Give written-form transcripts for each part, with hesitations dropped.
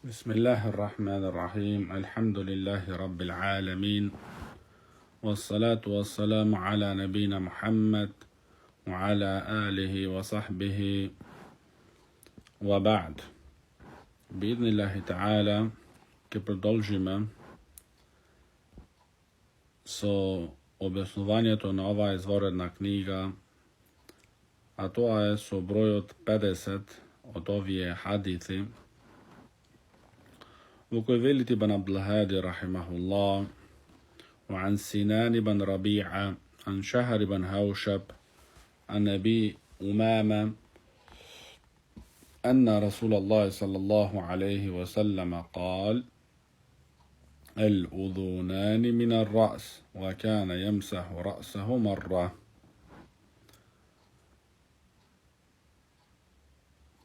بسم الله الرحمن الرحيم. الحمد لله رب العالمين، والصلاة والسلام على نبينا محمد وعلى آله وصحبه وبعد. بإذن الله تعالى ke продолжиме со објаснувањето на оваа изворедна книга, а тоа е со бројот 50 од овие хадиси, во кој велите Ибн Абдул Хади рахимахулlah: وعن سنان بن ربيعة عن شهر بن هوشب عن أبي أمامة أن رسول الله صلى الله عليه وسلم قال: الأذنان من الرأس، وكان يمسح رأسه مرة.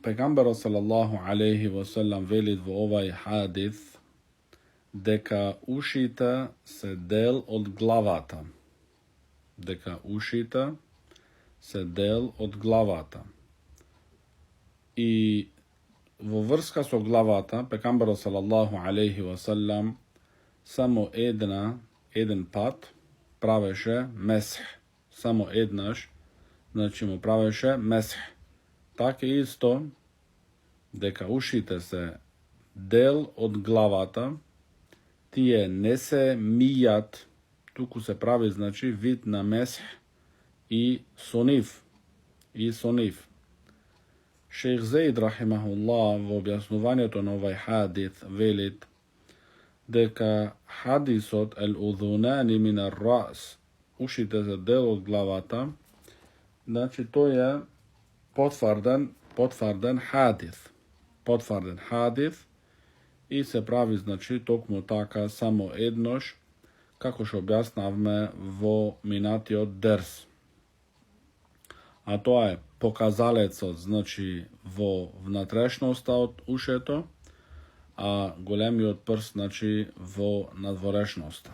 Pejgamber sallallahu alaihi wasallam veli во овај хадис дека ушите се дел од главата. Дека ушите се дел од главата. И во врска со главата, Пегамбер салаллаху алейхи васалам само еден пат правеше месх. Само еднаш, значи му правеше месх. Така исто, дека ушите се дел од главата, тие не се мијат, туку се прави, значи, вид на месх и сонив. Шейх Зейд рахимахуллах во објаснувањето на овај хадис велит дека хадисот el-udhunani min ar-ra's, ушите се дел од главата, значи тој е потврден хадис и се прави, значи, токму така само еднош, како што објаснавме во минатиот дерс. А тоа е показалецот, значи, во внатрешноста од ушето, а големиот прст, значи, во надворешноста.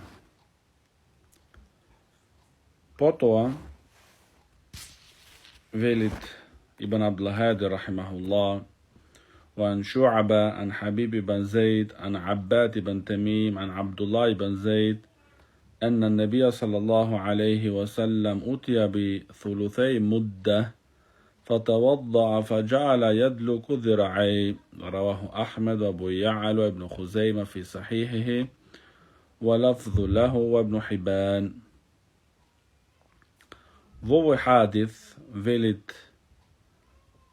Потоа велит Ибн Абдул Хади рахимахуллах: وعن شعبة عن حبيب بن زيد عن عباد بن تميم عن عبد الله بن زيد أن النبي صلى الله عليه وسلم أتي بثلثي مدة فتوضأ فجعل يدلك ذراعيه. رواه أحمد وأبو يعلى وابن خزيمة في صحيحه، ولفظ له وابن حبان. Во حادث велит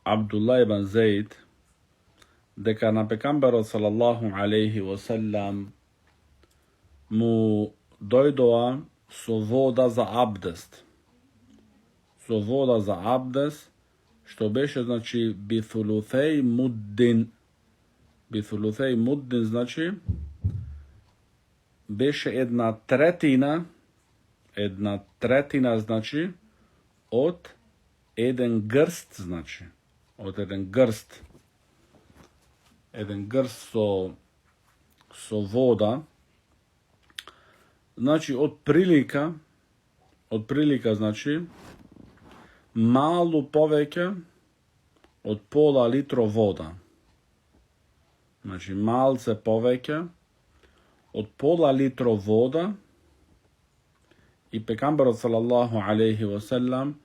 Абдулла ибн Зейд дека на Пекамберот салаллаху алейхи васалам му дојдоа со вода за абдест. Со вода за абдест, што беше, значи, бithuluthej муддин. Бithuluthej муддин, значи, беше една третина, значи, од еден грст, значи, од еден грст. Еден грст со вода, значи, од прилика, значи, малу повеќе од пола литро вода. Значи, малце повеќе од пола литро вода, и Пекамберот салаллаху алейхи васалам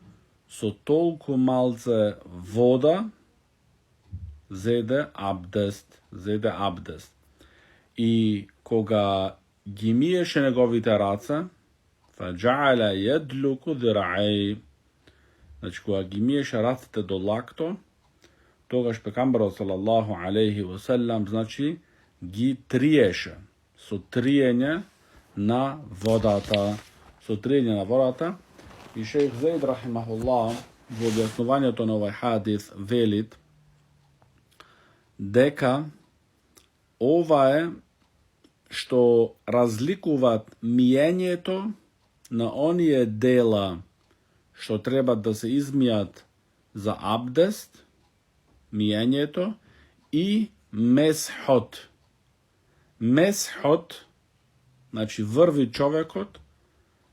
со толку малце вода зеде абдест. И кога ги миеше неговите раце, фаджа'ала ядлуку ذراعيه, значи кога ги миеше рацете до лакто, тогаш Пекамберот салаллаху алейхи васалам, значи, ги триеше со триење на водата. И шейх Зейд рахимахуллах во објаснувањето на овај хадис велит дека ова е што разликуваат миењето на оние дела што треба да се измијат за абдест, миењето, и месхот. Месхот, значи, врви човекот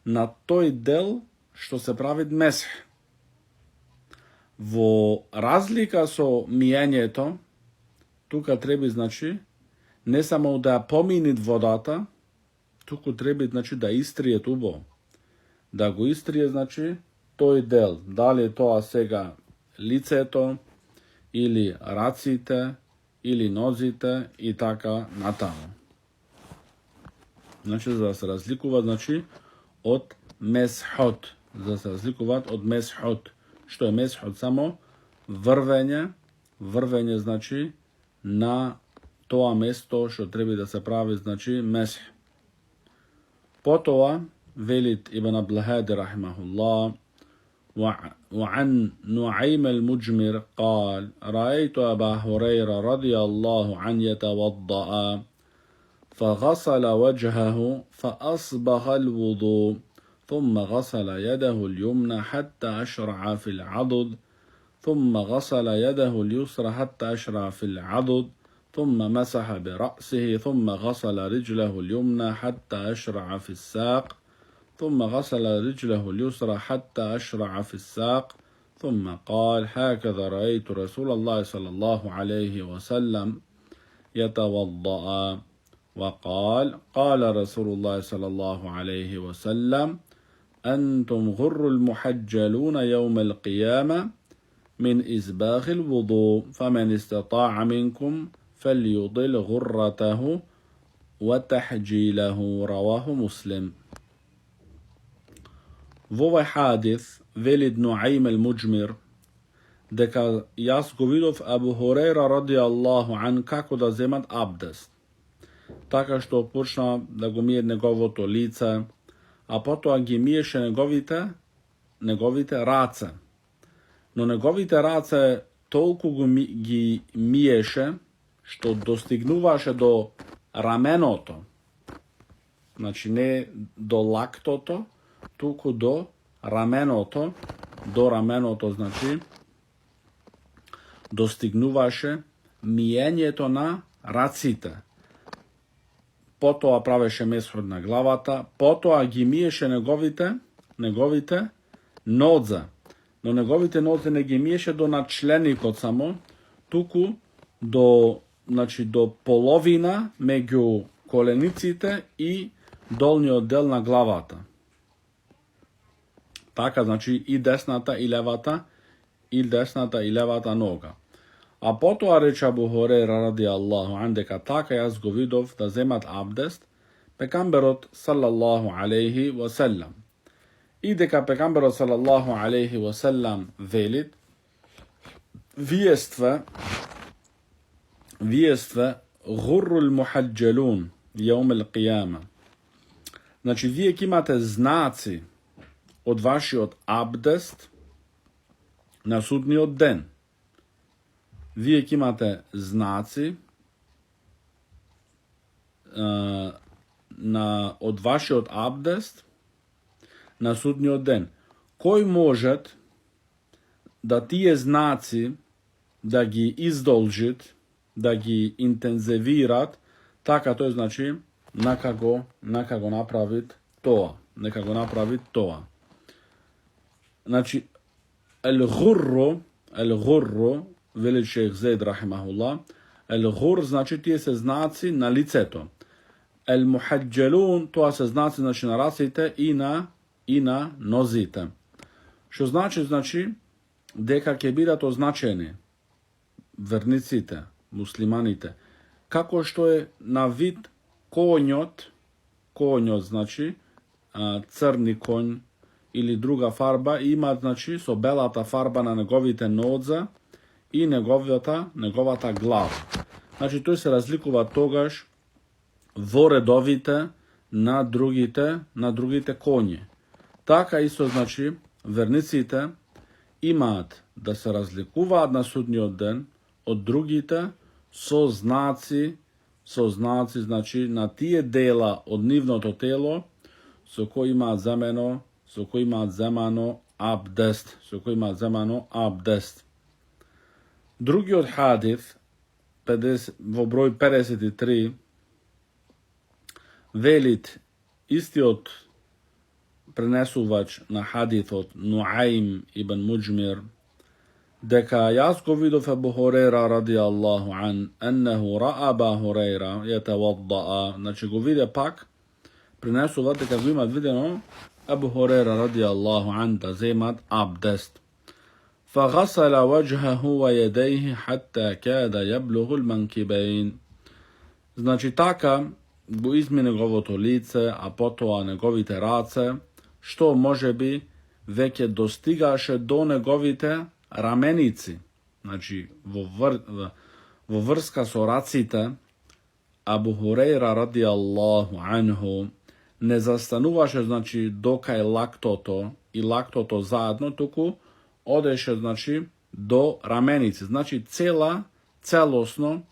на тој дел што се прави месх. Во разлика со миењето, тука треба, значи, не само да поминит водата, туку треба, значи, да истрие убаво. Да го истрие, значи, тој дел. Дали е тоа сега лицето, или раците, или нозите и така натаму. Значи, за да се разликува, значи, од месхот. За да се разликуваат од месхот. Што е месхот? Само врвење. Врвење, значи, на тоа место што треба да се прави, значи, месх. Потоа, велит Ибн Абдул-Хади рахимахуллах, وعن نعيم المجمر قال رأيت أبا هريرة رضي الله عنه يتوضأ فغسل وجهه فأصبغ الوضوء ثم غسل يده اليمنى حتى أشرع في العضد ثم غسل يده اليسرى حتى أشرع في العضد ثم مسح برأسه ثم غسل رجله اليمنى حتى أشرع في الساق ثم غسل رجله اليسرى حتى أشرع في الساق ثم قال هكذا رأيت رسول الله صلى الله عليه وسلم يتوضأ وقال قال رسول الله صلى الله عليه وسلم أنتم غر المحجلون يوم القيامة من إسباغ الوضوء فمن استطاع منكم فليطل غرته وتحجيله رواه مسلم. Во овој хадис вели Нуаим el-Муџмир дека јас го видов Абу Хурейра ради Аллаху ан како да земат абдест. Така што почна да го мие неговото лице, а потоа ги миеше неговите раце. Но неговите раце толку ги миеше што достигнуваше до раменото. Значи не до лактото, туку до раменото, значи, достигнуваше миењето на раците. Потоа правеше месхот на главата, потоа ги миеше неговите нозе. Но неговите нозе не ги миеше до начленикот само, туку до половина меѓу колениците и долниот дел на главата. Така, значи, и десната и левата нога. А потоа рече Абу Хурейра ради Аллаху ан дека така јас го видов да земат абдест пекамберот салаллаху алейхи васелам. И дека пекамберот салаллаху алейхи васелам велит виестве гуррул мухаджелун јаум ел-қияма. Значи, вие ќе имате знаци од вашиот абдест на судниот ден. Вие ќе имате знаци од вашиот абдест на судниот ден. Кој можат да тие знаци да ги издолжит, да ги интензивират, така тој значи нека го направи тоа. Значи, el-ghurru, вели шейх Зейд рахимахуллах, el-ghur значи тие се знаци на лицето. El-muhajjalun, тоа се знаци значи на раците и на нозите. Што значи дека ќе бидат означени верниците, муслиманите, како што е на вид конјот значи црни конј или друга фарба, имаат значи со белата фарба на неговите нозе и неговата глава. Значи тој се разликува тогаш во редовите на другите коњи. Така исто значи верниците имаат да се разликуваат на судниот ден од другите со знаци значи на тие дела од нивното тело со кои имаат земано абдест. Другиот хадис во број 53 велит истиот пренесувач на хадисот Нуаим ибн Муџмир дека јас го видов Абу Хурейра радијаллаху ан, еннеху ра'a Аба Хурейра јетевадда'a, значи го виде пак, принесува дека го имат видено Абу Хурейра радијаллаху ан да земат абдест. فغسل وجهه ويديه حتى كاد يبلغ المنكبين. Значи така го изми неговото лице, а потоа неговите раце, што може би веќе достигаше до неговите раменици. Значи во врска со раците, Абу Хурейра радијаллаху анху не застануваше значи до кај лактото и лактото заедно, туку одеше значи до раменици. Значи целосно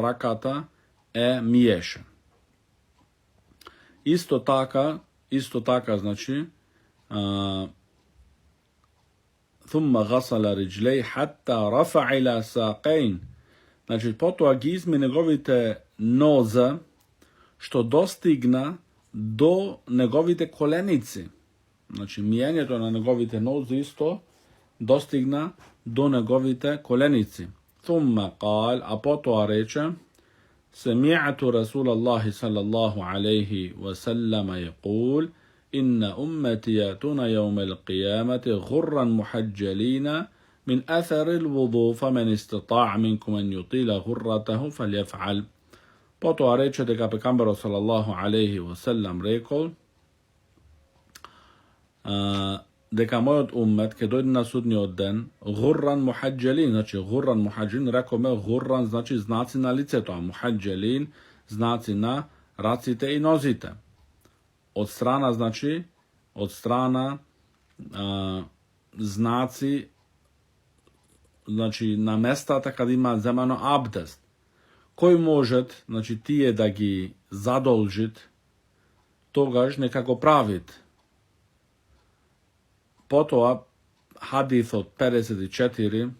раката е миеше. Исто така значи ثم غسل رجليه حتى رفع إلى ساقين. Значи потоа ги изми неговите нозе што достигна до неговите коленици. Значи миењето на неговите нозе исто достигна до неговите коленици. ثم قال, а потоа рече: سمعت رسول الله صلى الله عليه وسلم يقول إن أمتي يأتون يوم القيامة غرا محجلين من أثر الوضوء فمن استطاع منكم أن يطيل غرته فليفعل. Потоа рече дека пекамберот салаллаху алейхи ва селам рекол дека мојот уммет ќе дојде на судниот ден гурран мухаджелин. Значи гурран мухаджелин, рековме гурран значи знаци на лицето, а мухаджелин знаци на раците и нозите. Од страна знаци значи на местата каде има земано абдест. Кој может значи тие да ги задолжит, тогаш нека го правит. Потоа хадисот 54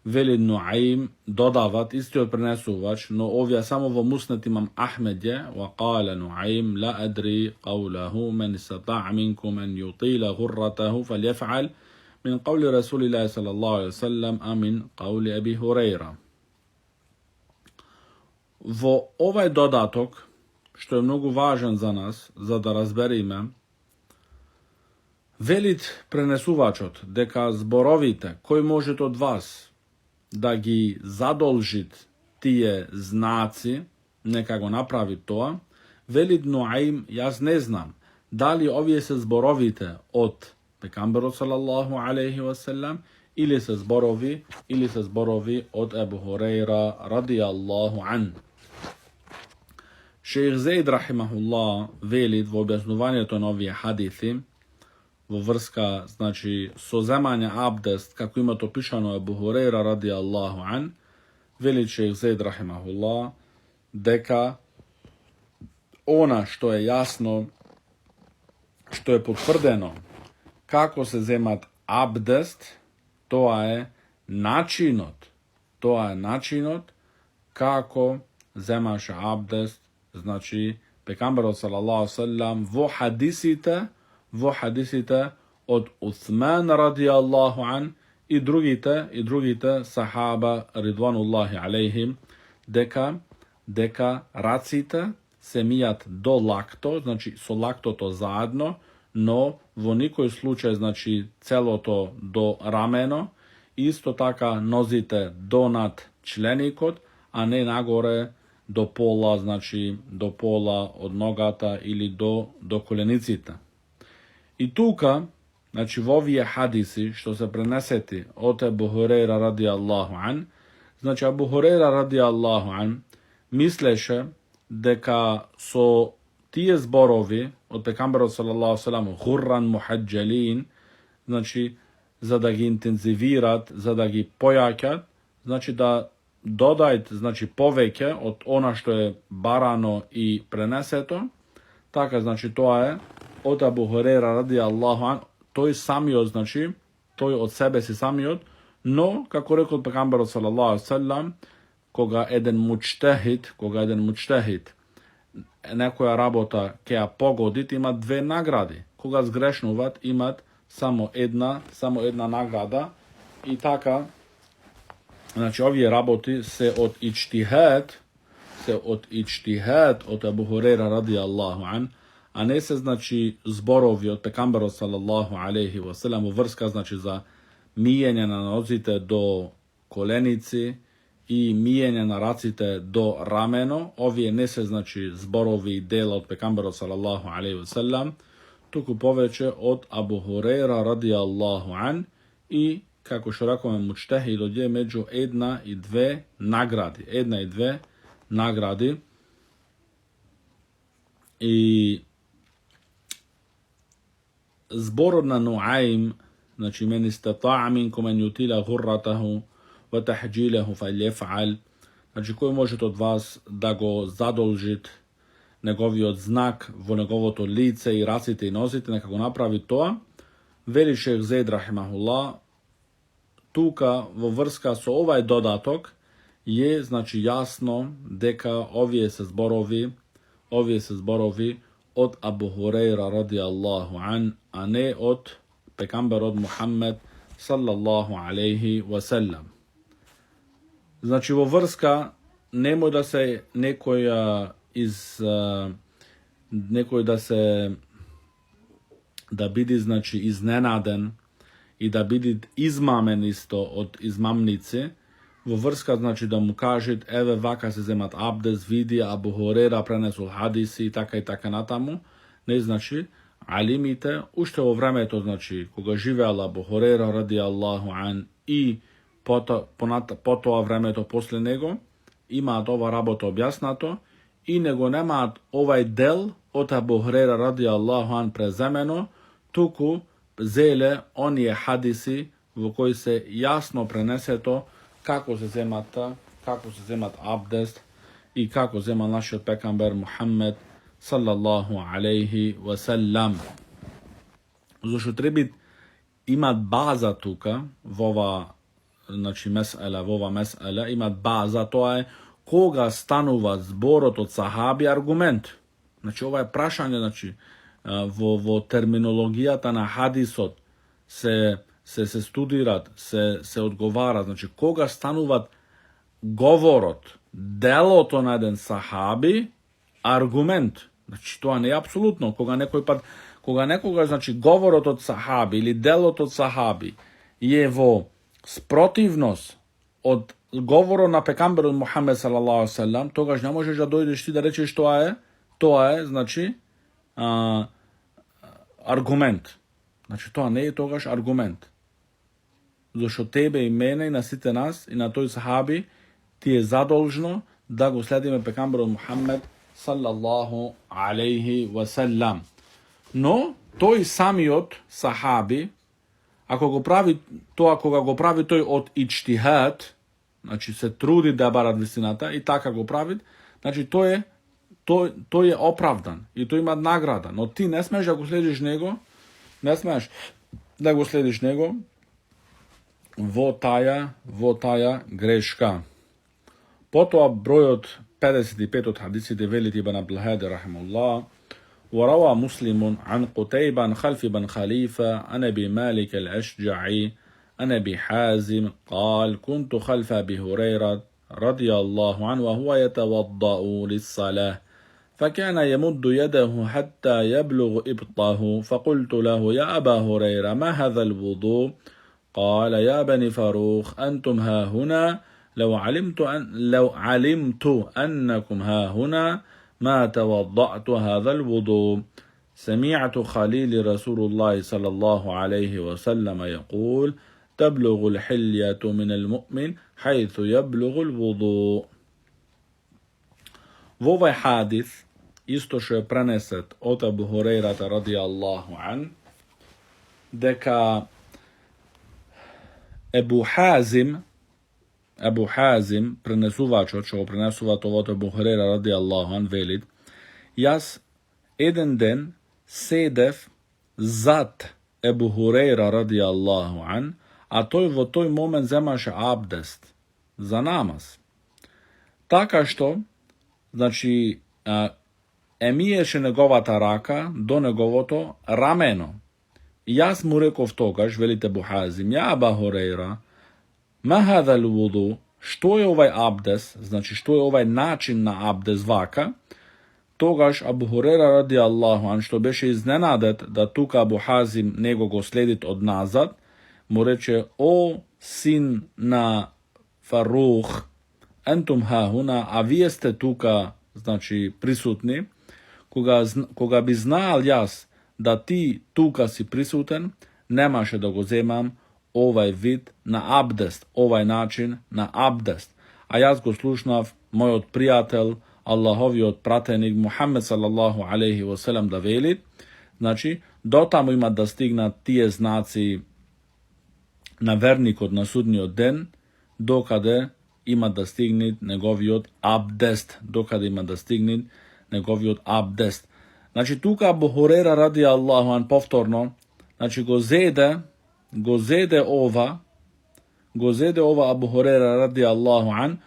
вели Нуаим додават, истиот пренесувач, но овие само во муснет имам Ахмедје, وقال نعيم لا أدري قوله من استطاع منكم أن يطيل غرته فليفعل من قول رسول الله صلى الله عليه وسلم أمن قول أبي هريرة. Во овај додаток, што е многу важен за нас, за да разбериме, велит пренесувачот дека зборовите кој может од вас да ги задолжит тие знаци, нека го направи тоа. Велит Нуаим, јас не знам дали овие се зборовите од пекамберот салаллаху алейхи ва селам или се зборови од Абу Хурейра радијаллаху ан. Шејх Зейд рахимахуллах велит во објаснувањето на овие хадиси во врска значи со земање абдест како имат опишано Абу Хурейра радијаллаху ан, вели Шејх Зейд рахимахуллах дека она што е јасно, што е потврдено како се земат абдест, тоа е начинот како земаше абдест, значи пекамберот салаллаху салам во хадисите од Усман радијаллаху ан и другите сахаба ридвануллахи алейхим, дека раците се мијат до лакто, значи со лактото заедно, но во никој случај значи целото до рамено, исто така нозите до над членикот, а не нагоре до пола, значи до пола од ногата или до колениците. И тука, значи во овие хадиси што се пренесети од Абу Хурейра радијаллаху ан, значи Абу Хурейра радијаллаху ан мислеше дека со тие зборови од пекамберот салаллаху салам гурран мухаджелин, значи за да ги интензивират, за да ги појаќат, значи да додајт значи повеќе од она што е барано и пренесето, така значи тоа е од Абу Хурейра радијаллаху ан, тој самиот, значи, тој од себе си самиот, но, како рекол пекамберот салаллаху салам, кога еден муџтехид некоја работа ќе ја погодит, имат две награди. Кога сгрешнуват, имат само една награда, I taka, znači ovje raboti se od ičtihed od Abu Hurajra radijallahu an, a ne se znači zborovi od pekambera sallallahu alaihi wasallam, vrska znači za mijenje na nozite do kolenici i mijenje na racite do rameno, ovje ne se znači zborovi dela od pekambera sallallahu alaihi wasallam, tuku poveće od Abu Hurajra radijallahu an i kako što rekome mučtehi dodje među jedna i dve nagradi. I zbor na Nuaim, znači men istata'a minkum an yutila ghurratahu wa tahjilahu falyaf'al, znači koji možete od vas da go zadolžit negovi od znak vo njegovo to lice i racite i nosite, neka go napravi to. Veli šejh Zaid rahimahullah, tuka vo vrska so ovaj dodatok je znači jasno deka ovje se zborovi od Abu Hurajra radijallahu an, a ne od pekambera od Muhammed sallallahu alaihi wasallam. Znači vo vrska nemoj da se nekoj da bidi znači iznenaden i da bidi izmamen isto od izmamnice, vo vrska znači da mu kažet eve vaka se zemat abdes, vidi Abu Hurajra prenesul hadisi i taka natamu, ne znači alimite, ušte ovo vreme to znači koga živeala Abu Hurajra radijallahu an i po to vreme to posle nego, ima ova rabota objasnato i nego nema ovaj del od Abu Hurajra radijallahu an prezemeno, tuku zele on je hadisi u koji se jasno prenese to kako se zemat abdest i kako zema naš pekamber Muhammed sallallahu alaihi wasallam. Zašto treba imat baza tuka vova znači mesela imat baza, to je koga stanuva zborot od sahabi argument. Znači ovo je prašanje, znači vo terminologijata na hadisot se studirat, se odgovara, znači koga stanuvat govorot, delo to na jedan sahabi, argument. Znači to je apsolutno, koga nekoga znači govorot od sahabi ili delot od sahabi je vo sprotivnost od govoro na pekamberu Muhammed sallallahu alaihi wasallam, togaž ne možeš da dojdeš ti da rečeš to je znači argument. Znači to ne je togaž argument. Zašto tebe i mene i na site nas i na toj sahabi ti je zadolžno da go sledime pekamberu Muhammed sallallahu alaihi wasallam. No, to i sami od sahabi, ako ga go pravi to od ičtihad, znači se trudi da barat visinata i tako go pravi, znači to je opravdan i to ima nagrada. No ti ne smiješ da go slediš nego, vo taja greška. Potom broj od 55 od hadisi de veliti ibn Abdul Hadi rahimahullah, وروى مسلم عن قتيبة خلف بن خليفة عن أبي مالك الأشجعي عن أبي حازم قال كنت خلف أبي هريرة رضي الله عنه وهو يتوضأ للصلاة فكان يمد يده حتى يبلغ إبطه فقلت له يا أبا هريرة ما هذا الوضوء؟ قال يا بني فاروق أنتم ها هنا لو علمت أنكم ها هنا ما توضأت هذا الوضوء. سمعت خليل رسول الله صلى الله عليه وسلم يقول تبلغ الحلية من المؤمن حيث يبلغ الوضوء. Ovaj hadis isto što je preneset od Abu Hurajrata radijallahu an, deka Abu Hazim prenesuvač, čo prenesuvat od Abu Hurajra radijallahu an velid, jas jedan den sedev zat Abu Hurajra radijallahu an, a toj vo toj moment zemaše abdest za namaz. Taka što, znači, emiješe negovata raka do negovoto rameno. I jas mu rekov togaž, velite Abu Hazim, ja Abu Hurajra, Ma hadha al-wudu, što je ovaj abdes, znači što je ovaj način na abdes vaka, togaš Abu Hurera radijallahu an, što beše iznenadet da tuka Abu Hazim nego go sledit od nazad, mu reče, o sin na Faruh, entum ha huna, a vi jeste tuka, znači prisutni, koga bi znal jas da ti tuka si prisutan, nemaše da go zemam ovaj vid na abdest, ovaj način na abdest. A jaz go slušnav, moj od prijatelj, Allahovi od pratenik Muhammed sallallahu alaihi wasallam da veli, znači, do tamo ima da stigna tije znaci na vernik od na sudnji den, dokade ima da stigne njegovi od abdest, dokade ima da stigne njegovi od abdest. Znači, tuka Abu Hurera radi Allahu an povtorno, znači, gozede ova Abu Hurera radi Allahu an,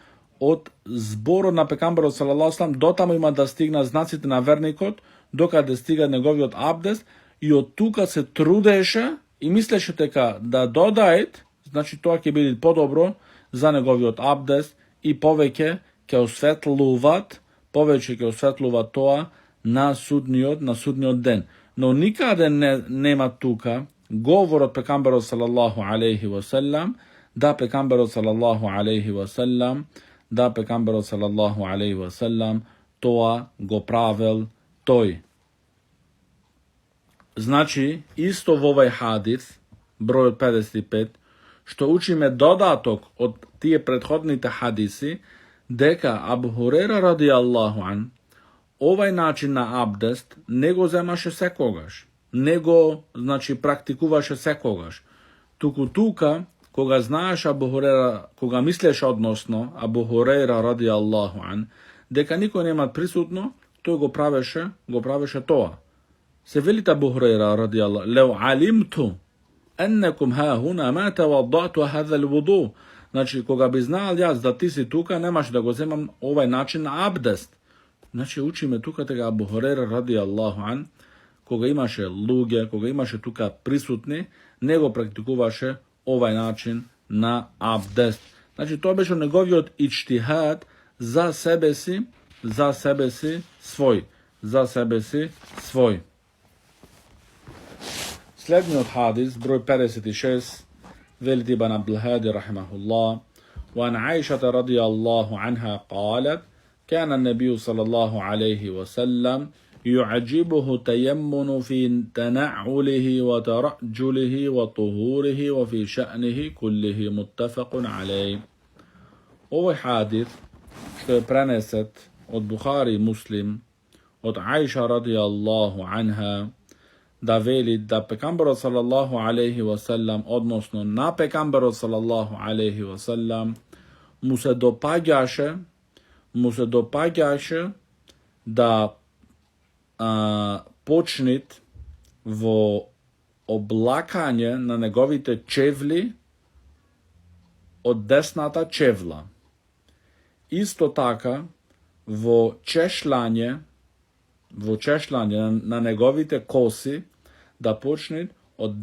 od zboru na pekamberu sallallahu sallam, do tamo ima da stigna znacite na vernikot, dokade stiga njegovi od abdest, i od tuka se trudeše i misleše teka da dodajet, znači to je bili podobro za njegovi od abdest i poveke ke osvetluvat toa na sudnji od den. No nikade nema tuka govor od pekamberu sallallahu alaihi wasallam, da pekamberu sallallahu alaihi wasallam toa go pravel toj. Znači, isto v ovaj hadis, broj od 55, što uči me dodatok od tije prethodnite hadisi, deka Abu Hurera radijallahu an, ovaj način na abdest nego zemaše sekogaš, nego, znači, praktikuvaše sekogaš. Tuka, koga znaš Abu Hurera, koga misleš odnosno Abu Hurera radijallahu an, deka niko nema prisutno, to go praveše toa. Se velita Abu Hurera radijallahu, leu alimtu ennekum ha huna ma tawaddatu hadha al-wudu. Znači, koga bi znal jaz da ti si tuka, nemaš da go zemam ovaj način na abdest. Znači, uči me tuka tega Abu Hurera radijallahu an, koga imaše luge, koga imaše tuka prisutni, nego praktikuvaše ovaj način na abdest. Znači, to beše njegovi od ičtihad za sebe si svoj. Slednji od hadis, broj 56, veliti Ibn Abdul Hadi rahimahullah, وعن عائشة رضي الله عنها قالت كان النبي صلى الله عليه وسلم يعجبه تيمن في تنعله وترجله وطهوره وفي شأنه كله متفق عليه. Ovaj hadis što je preneset od Buhari i Muslim, od Aisha radijallahu anha, da veli da pekamberu sallallahu alaihi wasallam, odnosno na pekamberu sallallahu alaihi wasallam, mu se dopađaše da počnit vo oblakanje na njegovite čevli od desnata čevla. Isto taka vo češljanje na njegovite kosi da počnit od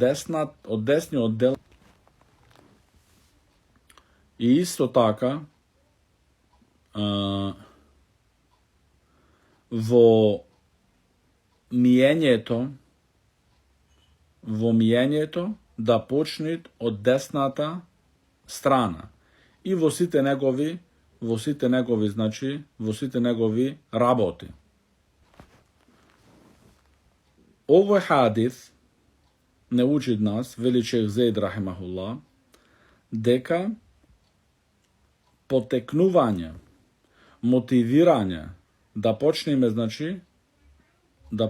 desni oddel. I isto taka vo mijenjeto da počnit od desnata strana. I vosite njegovi raboti. Ovo hadis ne uči nas, veli šejh Zaid rahimahullah, deka poteknuvanje, motiviranje da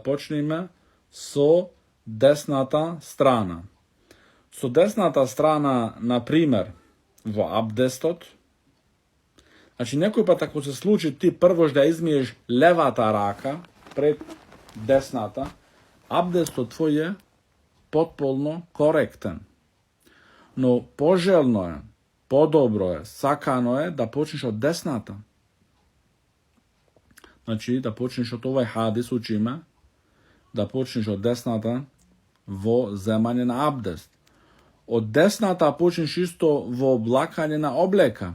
počneme so desnata strana. So desnata strana, na primer, v abdestot. Znači, nekoj pa tako se sluči ti prvož da izmiješ levata raka pred desnata, abdestot tvoj je potpuno korektan. No, poželjno je, podobro je, sakano je da počneš od desnata. Znači, da počneš od ovaj hadis učime, da počneš od desnata vo zemanje na abdest. Од десната почнеш исто во облакање на облека.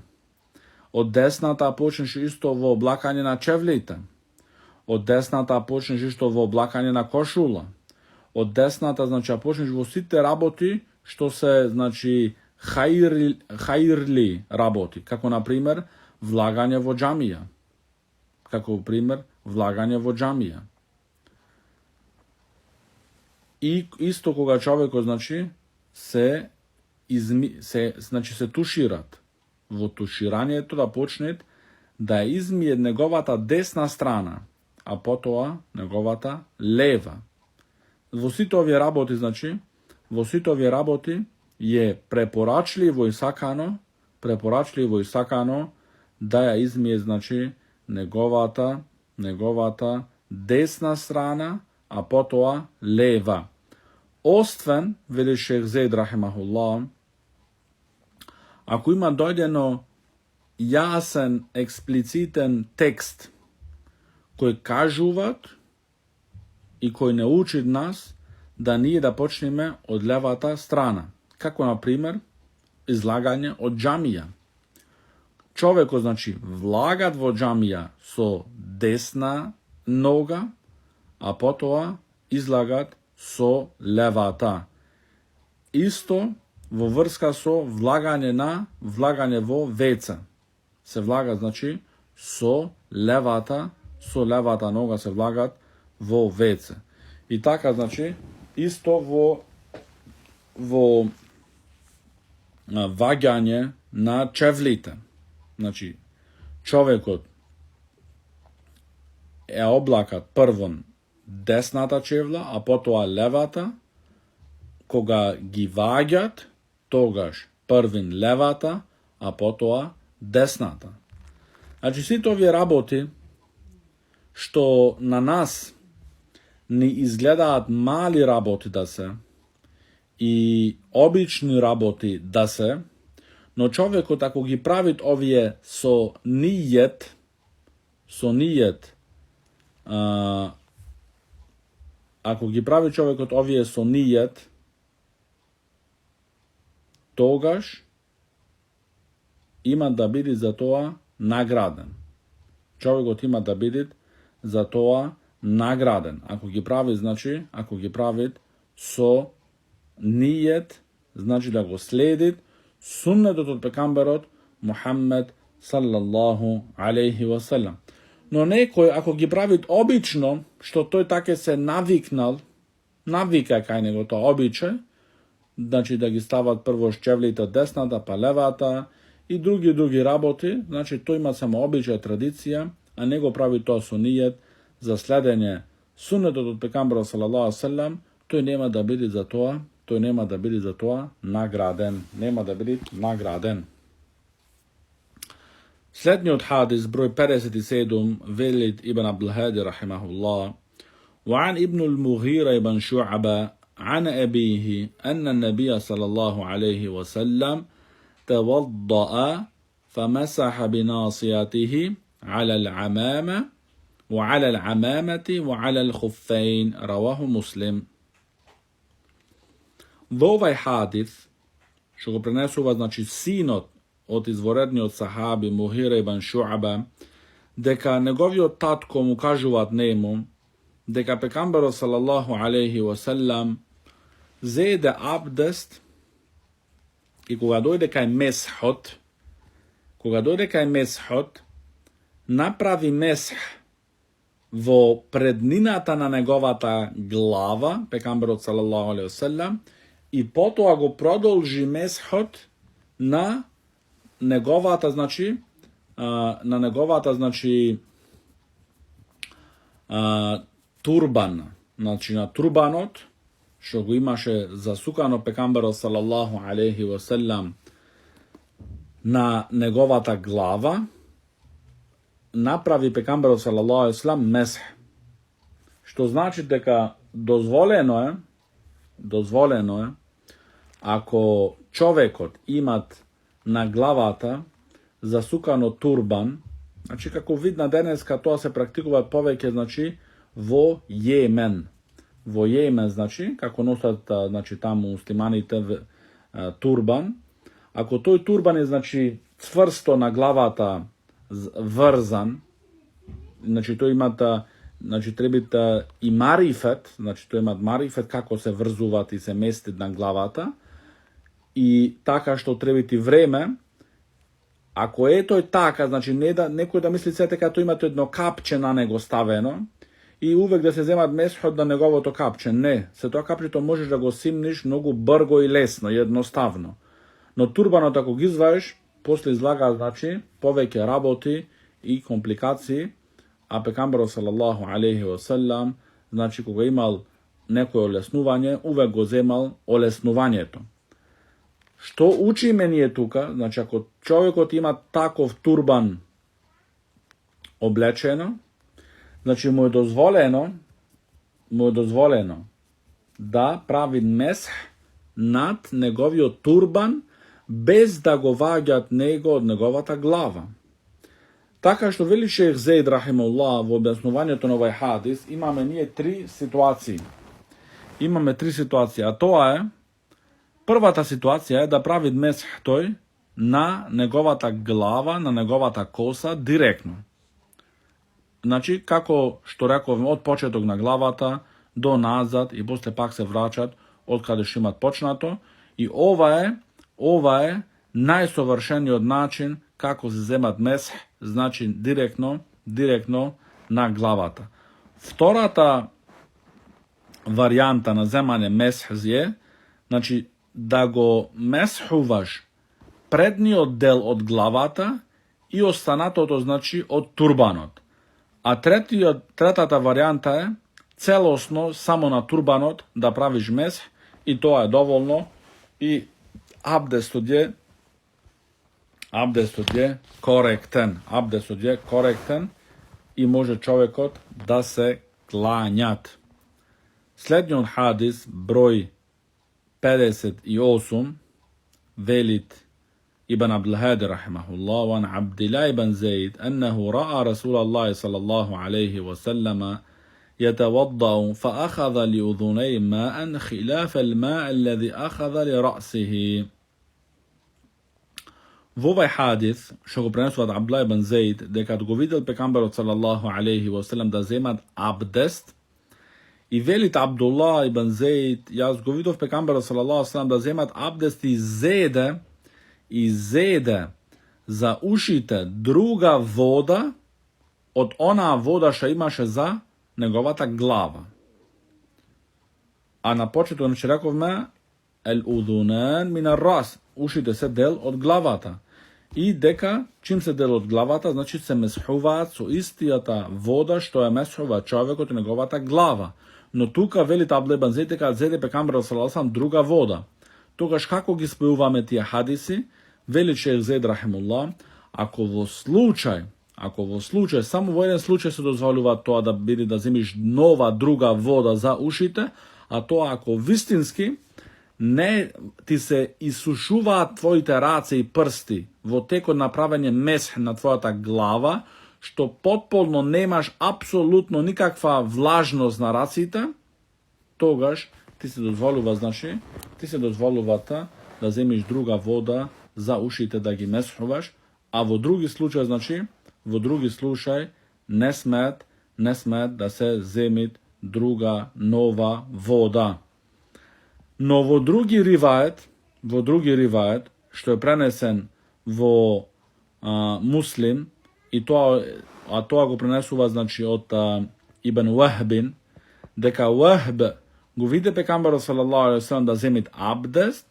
Од десната почнеш исто во облакање на чевлите. Од десната почнеш исто во облакање на кошула. Од десната, значи, почнеш во сите работи што се, значи, хаирли работи, како на пример влагање во џамија. Како пример влагање во џамија. И исто кога човекот, значи, се тушират. Во туширањето да почнет да измие неговата десна страна, а потоа неговата лева. Во сите овие работи, значи, е препорачливо и сакано да ја измие, значи, неговата десна страна, а потоа лева. Освен, вели Шех Зейд рахимахуллах, ако има дојдено јасен, експлицитен текст кој кажуваат и кој не учи нас да ние да почнеме од левата страна. Како, например, излагање од џамија. Човекот, значи, влагат во џамија со десна нога, а потоа излагат со левата. Исто во врска со влагање во веца. Се влага, значи, со левата нога се влагат во веце. И така, значи, исто во ваѓање на чевлите. Значи, човекот е облакат првон десната чевла, а потоа левата. Кога ги ваѓат, тогаш првин левата, а потоа десната. Значи, сите овие работи што на нас ни изгледаат мали работи да се и обични работи да се, но човекот ако ги правит овие со нијет, ако ги прави човекот овие со нијет, тогаш има да биде за тоа награден. Човекот има да биде за тоа награден. Ако ги прави, значи, со нијет, значи да го следит суннетот од пекамберот Мухаммед саллаллаху алейхи ва салам. Но некој, ако ги прави обично, што тој таке се навика кај него тоа обичај, значи да ги стават прво чевлите од десната, па левата и други работи, значи тој има само обичај, традиција, а не го прави тоа со нијет за следење суннетот од пекамберот саллаллаху алейхи ва салам, тој нема да биде за тоа награден. Следниот хадис, број 57, велит Ибн Абдул-Хади рахимахуллах, وعن ابن المغيرة بن شعبة عن أبيه أن النبي صلى الله عليه وسلم توضأ فمسح بناصيته على العمامة وعلى الخفين. رواه مسلم. Во овај хадис, што го пренесува, значи, синот од изворедниот сахаби Мухира ибн Шуаба, дека неговиот татко му кажуваат нему, дека пекамберот салаллаху алейхи ва салам зеде абдест и кога дојде кај месхот, направи месх во преднината на неговата глава, пекамберот салаллаху алейхи ва салам, и потоа го продолжи месхот на неговата, значи, турбан, значи на турбанот, што го имаше засукано пекамберот салаллаху алейхи ва салам на неговата глава, направи пекамберот салаллаху алейхи ва салам месх. Што значи дека дозволено е ако човекот имат на главата засукано турбан, значи како вид на денеска тоа се практикува повеќе, значи во Јемен. Во Јемен, значи, како носат, значи, таму муслиманите turban. Ako toј турбан е, значи, цврсто на главата врзан, значи, тој имат, значи, требите и марифет, значи, тој имат марифет како се врзуваат и се местат на главата, и така што требите време. Ако е тој така, значи, не да, некој да мисли се дека тој имате едно капче на него ставено, и увек да се земат месхот на неговото капче. Не, се тоа капчето можеш да го симниш многу брго и лесно, едноставно. Но турбанот ако ги изваеш, после излага, значи, повеќе работи и компликации, а пекамберот салаллаху алейхи ва салам, значи, кога имал некој олеснување, увек го земал олеснувањето. Што учиме ние тука? Значи, ако човекот има таков турбан облечено, значи му е дозволено да прави месх над неговиот турбан без да го ваѓат него од неговата глава. Така што вели шех Зейд рахимуллах во објаснувањето на овој хадис, имаме ние три ситуации. А тоа е, првата ситуација е да прави месх тој на неговата глава, на неговата коса директно. Значи, како што рековме, од почеток на главата до назад и после пак се враќат од каде што имат почнато, и ова е најсовршениот начин како се земат месх, значи директно на главата. Втората варијанта на земање месх е, значи, да го месхуваш предниот дел од главата и останатото, значи, од турбанот. А третата варијанта е целосно само на турбанот да правиш месх, и тоа е доволно, и абдестот е коректен и може човекот да се клањат. Следниот хадис, број 58, велит ابن عبد الهادي رحمه الله وعن عبد الله بن زيد أنه رأى رسول الله صلى الله عليه وسلم يتوضأ فأخذ لأذنيه ماء خلاف الماء الذي أخذ لرأسه. Во овој хадис, што го пренесуваат Абдулlah ибн Зейд, дека го видел пекамберот салаллаху алейхи ва салам да земат абдест, и велит Абдулlah ибн Зейд, јас го видов пекамберот салаллаху алейхи ва салам да земат абдест и зеде за ушите друга вода од онаа вода што имаше за неговата глава. А на почеток, значи, рековме ел-удунан мин ар-рас, ушите се дел од главата. И дека чим се дел од главата, значи се месхуваат со истијата вода што ја месхува човекот и неговата глава. Но тука велит Абдулlah ибн Зейд дека зеде пекамберот салаллаху алейхи ва салам друга вода. Тогаш како ги спојуваме тие хадиси? Вели шех Зейд рахимуллах, ако во случај, само во еден случај се дозволува тоа да биде да земиш нова друга вода за ушите, а тоа ако вистински не ти се исушуваат твоите раце и прсти во текот на правење месх на твојата глава, што потполно немаш апсолутно никаква влажност на раците, тогаш ти се дозволува да земиш друга вода за ушите да ги месхуваш, а во други случаи, не смеат да се земит друга нова вода. Но во други ривајет, што е пренесен во Муслим, и тоа го пренесува, значи, од Ибн Вахбин, дека Вахб го виде пекамберот салаллаху алейхи ва салам да земит абдест,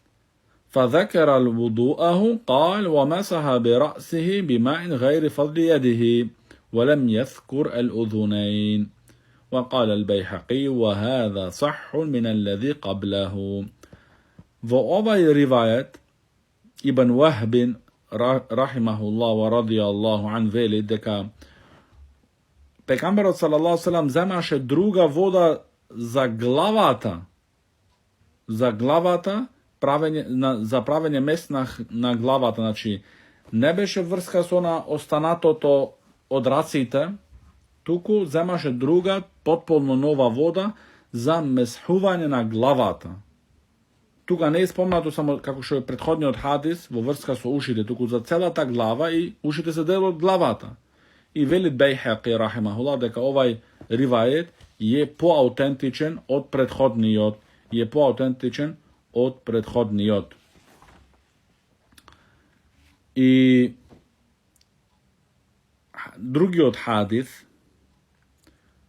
فذكر الوضوءه قال ومسح برأسه بماء غير فضل يده ولم يذكر الأذنين. وقال البيهقي وهذا صح من الذي قبله. Во овај ривајет Ибн Вахбин рахимахуллах ва радијаллаху ан вели дека пекамберот салаллаху алейхи ва салам земаше друга вода за главата, за правење мест на главата, значи не беше врска со на останатото од раците, туку земаше друга, потполно нова вода за месхување на главата. тука не е спомнато само како што е претходниот хадис во врска со ушите, туку за целата глава и ушите се дел од главата. И вели Бейхаки рахимахулlah дека овај ривајет е поаутентичен од претходниот, И другиот хадис,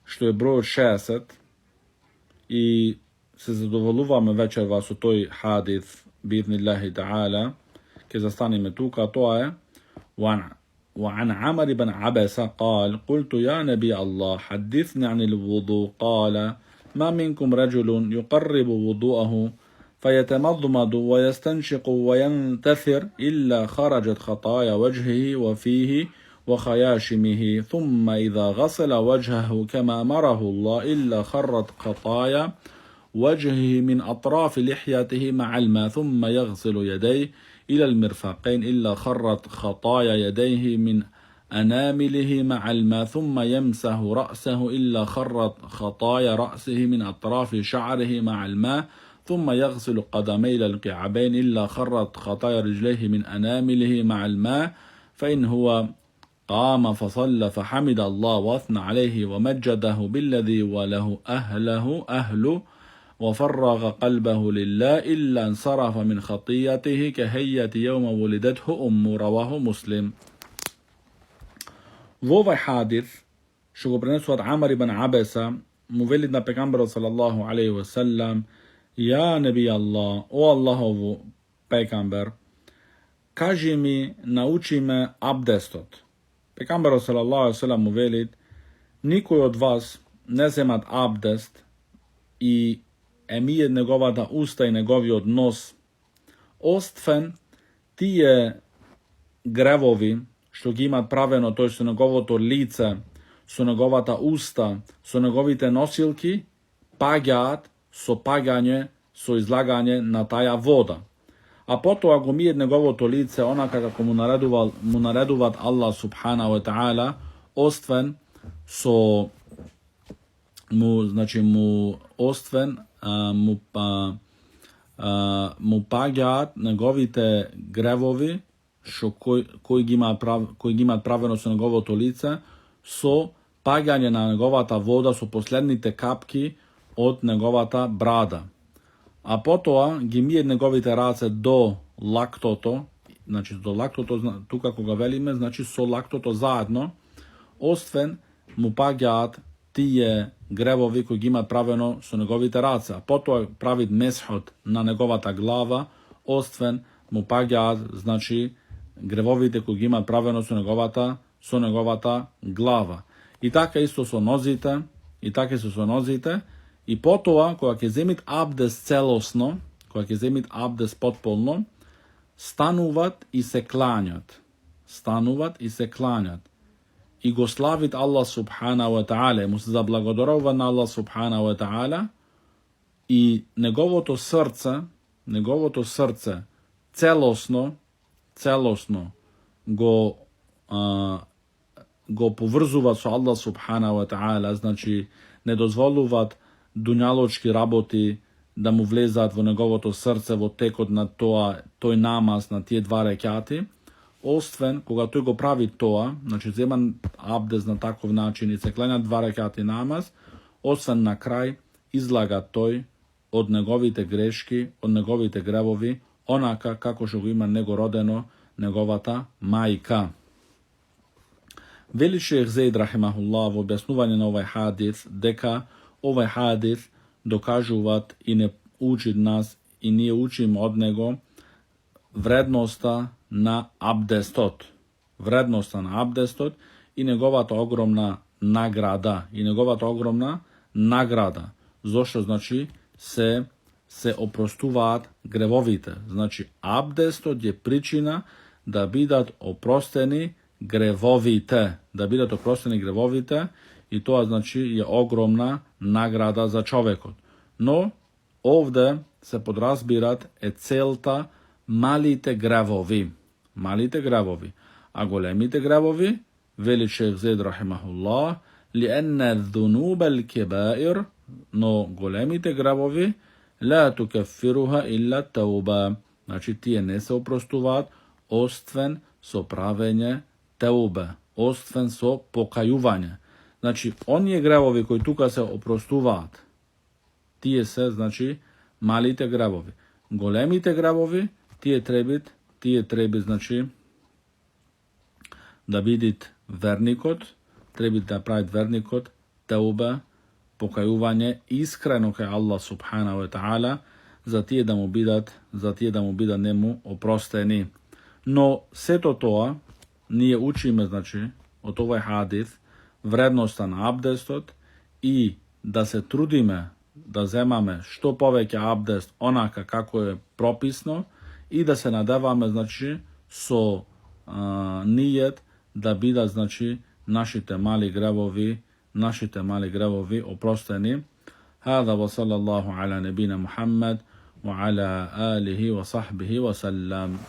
што е бројот 60, и се задоволуваме вечерва со тој хадис биидниллахи таала, ќе застанеме тука, тоа е وعن عمرو بن عبسة قال قلت يا نبي الله حدثني عن الوضوء قال ما منكم رجل يقرب وضوءه فيتمضمض ويستنشق وينتثر إلا خرجت خطايا وجهه وفيه وخياشمه ثم إذا غسل وجهه كما أمره الله إلا خرت خطايا وجهه من أطراف لحيته مع الماء ثم يغسل يديه إلى المرفقين إلا خرت خطايا يديه من أنامله مع الماء ثم يمسح رأسه إلا خرت خطايا رأسه من أطراف شعره مع الماء ثم يغسل قدميه إلى الكعبين إلا خرت خطايا رجليه من أنامله مع الماء فإن هو قام فصلى فحمد الله وأثنى عليه ومجده بالذي وله أهله وفرغ قلبه لله إلا انصرف من خطيته كهيئة يوم ولدته أمه رواه مسلم. Во овај хадис, што го пренесуват Амар ибн Абеса, му вели на пегамберот салаллаху алейхи ва саллам: "Ја неби Аллах, о Аллахов пегамбер, кажи ми, научи ме абдестот." Пегамберот салаллаху алейхи ва саллам му вели: "Никој од вас не земат абдест и емие неговата уста и неговиот нос, оствен тие гревови што ги имат правено тој со неговото лице, со неговата уста, со неговите носилки, паѓаат со паѓање, со излагање на таја вода. А потоа го мијат неговото лице онака како му наредуват Аллах субхана ва таала, оствен со му паѓаат неговите гревови кои ги имаат правено со неговото лице, со паѓање на неговата вода со последните капки од неговата брада. А потоа ги мијат неговите раце до лактото, тука кога велиме, со лактото заедно, оствен му паѓаат тие гревови кои ги имаат правено со неговите раце. А потоа правит месхот на неговата глава, оствен му паѓаат, гревовите кои ги имаат правено со неговата глава. И така исто со нозите, и потоа кога ќе земит абдест целосно, кога ќе земит абдест потполно, стануваат и се клањат. И го славит Аллах субхана ва таала, му се заблагодарува на Аллах субхана ва таала, и неговото срце целосно го поврзува со Аллах субхана ва таала, не дозволуваат дуњалочки работи да му влезаат во неговото срце во текот на тој намаз, на тие 2 рекати, оствен кога тој го прави тоа, земан абдест на таков начин и се кленат 2 рекати намаз, освен на крај излага тој од неговите грешки, од неговите гревови, онака како што го има него родено неговата мајка. Вели шех Зейд рахимахуллах во објаснување на овај хадис дека овај хадис докажуваат и не учи нас и ние учиме од него вредноста на абдестот и неговата огромна награда. Зошто се опростуваат гревовите. Абдестот е причина да бидат опростени гревовите, и тоа е огромна награда за човекот. Но овде се подразбират целта малите гревови, а големите гревови, вели шех Зейд рахимахуллах, لأن الذنوب الكبائر, но големите гревови la tukeffiruha illa tauba. Znači tije ne se oprostuvat, ostven so pravenje teube, ostven so pokajuvanje. Znači, oni grevovi koji tuka se oprostuvat, tije se, znači, malite grevovi. Golemite grevovi, tije trebit, znači, da vidit vernikot, trebit da pravit vernikot, teube, pokajuvanje, iskreno kaj Allah subhanahu wa ta'ala, za tije da mu bidat njemu oprosteni. No, sve to nije učime, znači, od ovaj hadith, vrednostan abdestot i da se trudime da zemame što poveća abdest onaka kako je propisno i da se nadavame, znači, so nijet da bida, znači, naši te mali grevovi oprosteni. Hada wa sallallahu ala nebina Muhammad wa ala alihi wa sahbihi wa sallam.